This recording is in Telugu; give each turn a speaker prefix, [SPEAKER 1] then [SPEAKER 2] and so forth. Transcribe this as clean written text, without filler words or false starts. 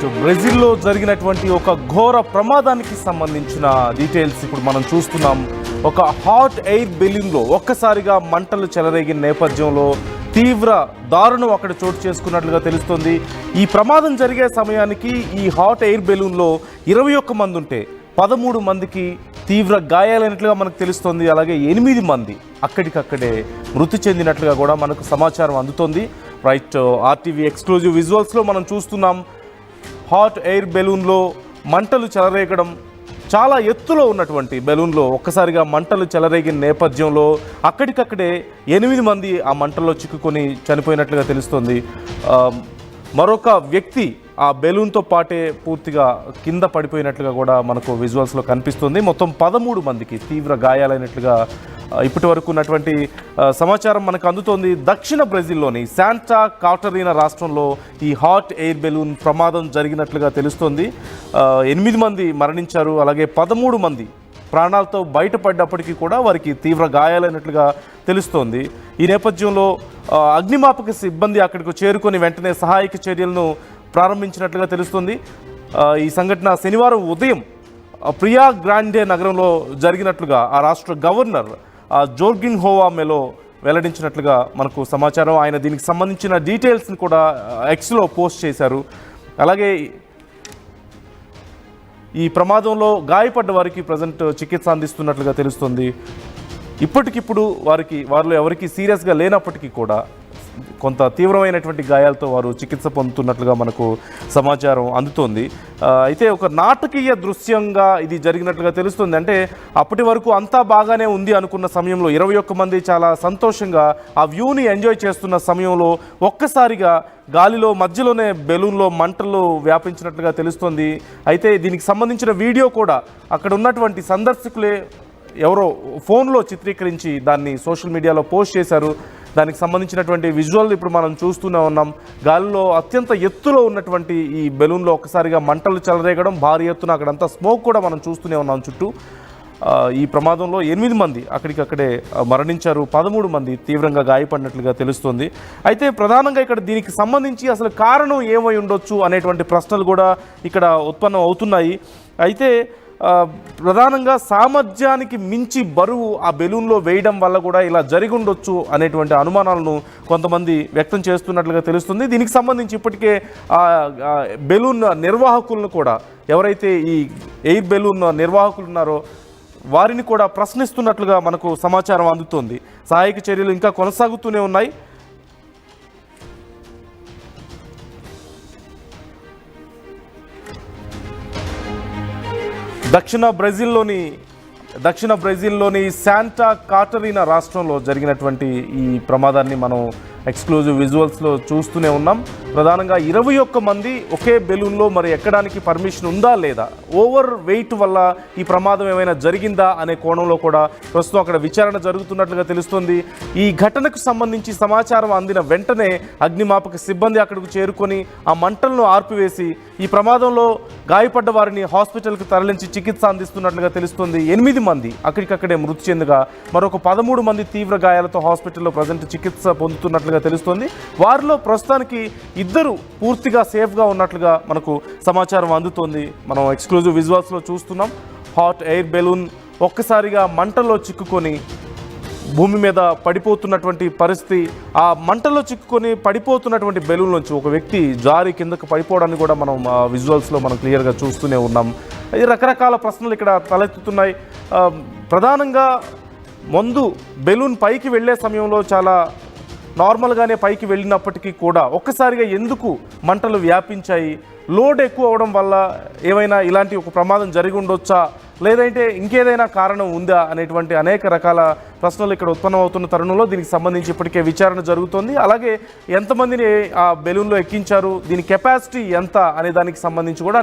[SPEAKER 1] రైట్, బ్రెజిల్లో జరిగినటువంటి ఒక ఘోర ప్రమాదానికి సంబంధించిన డీటెయిల్స్ ఇప్పుడు మనం చూస్తున్నాం. ఒక హాట్ ఎయిర్ బెలూన్లో ఒక్కసారిగా మంటలు చెలరేగిన నేపథ్యంలో తీవ్ర దారుణం అక్కడ చోటు చేసుకున్నట్లుగా తెలుస్తుంది. ఈ ప్రమాదం జరిగే సమయానికి ఈ హాట్ ఎయిర్ బెలూన్లో 21 మంది ఉంటే 13 మందికి తీవ్ర గాయాలైనట్లుగా మనకు తెలుస్తుంది. అలాగే 8 మంది అక్కడికక్కడే మృతి చెందినట్లుగా కూడా మనకు సమాచారం అందుతోంది. రైట్, ఆర్టీవీ ఎక్స్క్లూజివ్ విజువల్స్లో మనం చూస్తున్నాం. హాట్ ఎయిర్ బెలూన్లో మంటలు చెలరేగడం, చాలా ఎత్తులో ఉన్నటువంటి బెలూన్లో ఒక్కసారిగా మంటలు చెలరేగిన నేపథ్యంలో అక్కడికక్కడే 8 మంది ఆ మంటల్లో చిక్కుకొని చనిపోయినట్లుగా తెలుస్తుంది. మరొక వ్యక్తి ఆ బెలూన్తో పాటే పూర్తిగా కింద పడిపోయినట్లుగా కూడా మనకు విజువల్స్లో కనిపిస్తుంది. మొత్తం 13 మందికి తీవ్ర గాయాలైనట్లుగా ఇప్పటి వరకు ఉన్నటువంటి సమాచారం మనకు అందుతోంది. దక్షిణ బ్రెజిల్లోని శాంటా కాటరీనా రాష్ట్రంలో ఈ హాట్ ఎయిర్ బెలూన్ ప్రమాదం జరిగినట్లుగా తెలుస్తోంది. 8 మంది మరణించారు. అలాగే 13 మంది ప్రాణాలతో బయటపడ్డప్పటికీ కూడా వారికి తీవ్ర గాయాలైనట్లుగా తెలుస్తోంది. ఈ నేపథ్యంలో అగ్నిమాపక సిబ్బంది అక్కడికి చేరుకొని వెంటనే సహాయక చర్యలను ప్రారంభించినట్లుగా తెలుస్తుంది. ఈ సంఘటన శనివారం ఉదయం ప్రియా గ్రాండే నగరంలో జరిగినట్లుగా ఆ రాష్ట్ర గవర్నర్ జోర్గిన్ హోవా మెలో వెల్లడించినట్లుగా మనకు సమాచారం. ఆయన దీనికి సంబంధించిన డీటెయిల్స్ని కూడా ఎక్స్లో పోస్ట్ చేశారు. అలాగే ఈ ప్రమాదంలో గాయపడ్డ వారికి ప్రజెంట్ చికిత్స అందిస్తున్నట్లుగా తెలుస్తుంది. ఇప్పటికిప్పుడు వారిలో ఎవరికి సీరియస్గా లేనప్పటికీ కూడా కొంత తీవ్రమైనటువంటి గాయాలతో వారు చికిత్స పొందుతున్నట్లుగా మనకు సమాచారం అందుతోంది. అయితే ఒక నాటకీయ దృశ్యంగా ఇది జరిగినట్లుగా తెలుస్తుంది. అంటే అప్పటి వరకు అంతా బాగానే ఉంది అనుకున్న సమయంలో 21 మంది చాలా సంతోషంగా ఆ వ్యూని ఎంజాయ్ చేస్తున్న సమయంలో ఒక్కసారిగా గాలిలో మధ్యలోనే బెలూన్లో మంటలు వ్యాపించినట్లుగా తెలుస్తుంది. అయితే దీనికి సంబంధించిన వీడియో కూడా అక్కడ ఉన్నటువంటి సందర్శకులే ఎవరో ఫోన్లో చిత్రీకరించి దాన్ని సోషల్ మీడియాలో పోస్ట్ చేశారు. దానికి సంబంధించినటువంటి విజువల్ ఇప్పుడు మనం చూస్తూనే ఉన్నాం. గాలిలో అత్యంత ఎత్తులో ఉన్నటువంటి ఈ బెలూన్లో ఒక్కసారిగా మంటలు చెలరేగడం, భారీ ఎత్తున అక్కడంతా స్మోక్ కూడా మనం చూస్తూనే ఉన్నాం చుట్టూ. ఈ ప్రమాదంలో 8 మంది అక్కడికక్కడే మరణించారు. 13 మంది తీవ్రంగా గాయపడినట్లుగా తెలుస్తుంది. అయితే ప్రధానంగా ఇక్కడ దీనికి సంబంధించి అసలు కారణం ఏమై ఉండొచ్చు అనేటువంటి ప్రశ్నలు కూడా ఇక్కడ ఉత్పన్నం అవుతున్నాయి. అయితే ప్రధానంగా సామర్థ్యానికి మించి బరువు ఆ బెలూన్లో వేయడం వల్ల కూడా ఇలా జరిగి ఉండొచ్చు అనేటువంటి అనుమానాలను కొంతమంది వ్యక్తం చేస్తున్నట్లుగా తెలుస్తుంది. దీనికి సంబంధించి ఇప్పటికే బెలూన్ నిర్వాహకులను కూడా, ఎవరైతే ఈ ఎయిర్ బెలూన్ నిర్వాహకులు ఉన్నారో వారిని కూడా ప్రశ్నిస్తున్నట్లుగా మనకు సమాచారం అందుతోంది. సహాయక చర్యలు ఇంకా కొనసాగుతూనే ఉన్నాయి. దక్షిణ బ్రెజిల్లోని శాంటా కాటరీనా రాష్ట్రంలో జరిగినటువంటి ఈ ప్రమాదాన్ని మనం ఎక్స్క్లూజివ్ విజువల్స్లో చూస్తూనే ఉన్నాం. ప్రధానంగా 21 మంది ఒకే బెలూన్లో మరి ఎక్కడానికి పర్మిషన్ ఉందా లేదా, ఓవర్ వెయిట్ వల్ల ఈ ప్రమాదం ఏమైనా జరిగిందా అనే కోణంలో కూడా ప్రస్తుతం అక్కడ విచారణ జరుగుతున్నట్లుగా తెలుస్తుంది. ఈ ఘటనకు సంబంధించి సమాచారం అందిన వెంటనే అగ్నిమాపక సిబ్బంది అక్కడికి చేరుకొని ఆ మంటలను ఆర్పివేసి ఈ ప్రమాదంలో గాయపడ్డ వారిని హాస్పిటల్కి తరలించి చికిత్స అందిస్తున్నట్లుగా తెలుస్తుంది. 8 మంది అక్కడికక్కడే మృతి చెందగా మరొక 13 మంది తీవ్ర గాయాలతో హాస్పిటల్లో ప్రజెంట్ చికిత్స పొందుతున్నట్లుగా తెలుస్తోంది. వారిలో ప్రస్తుతానికి 2 పూర్తిగా సేఫ్గా ఉన్నట్లుగా మనకు సమాచారం అందుతోంది. మనం ఎక్స్క్లూజివ్ విజువల్స్లో చూస్తున్నాం. హాట్ ఎయిర్ బెలూన్ ఒక్కసారిగా మంటల్లో చిక్కుకొని భూమి మీద పడిపోతున్నటువంటి పరిస్థితి. ఆ మంటల్లో చిక్కుకొని పడిపోతున్నటువంటి బెలూన్ నుంచి ఒక వ్యక్తి జారి కిందకు పడిపోవడాన్ని కూడా మనం విజువల్స్లో మనం క్లియర్గా చూస్తూనే ఉన్నాం. ఇది రకరకాల ప్రశ్నలు ఇక్కడ తలెత్తుతున్నాయి. ప్రధానంగా ముందు బెలూన్ పైకి వెళ్ళే సమయంలో చాలా నార్మల్గానే పైకి వెళ్ళినప్పటికీ కూడా ఒక్కసారిగా ఎందుకు మంటలు వ్యాపించాయి? లోడ్ ఎక్కువ అవడం వల్ల ఏమైనా ఇలాంటి ఒక ప్రమాదం జరిగి ఉండొచ్చా, లేదంటే ఇంకేదైనా కారణం ఉందా అనేటువంటి అనేక రకాల ప్రశ్నలు ఇక్కడ ఉత్పన్నమవుతున్న తరుణంలో దీనికి సంబంధించి ఇప్పటికే విచారణ జరుగుతోంది. అలాగే ఎంతమందిని ఆ బెలూన్లో ఎక్కించారు, దీని కెపాసిటీ ఎంత అనే దానికి సంబంధించి కూడా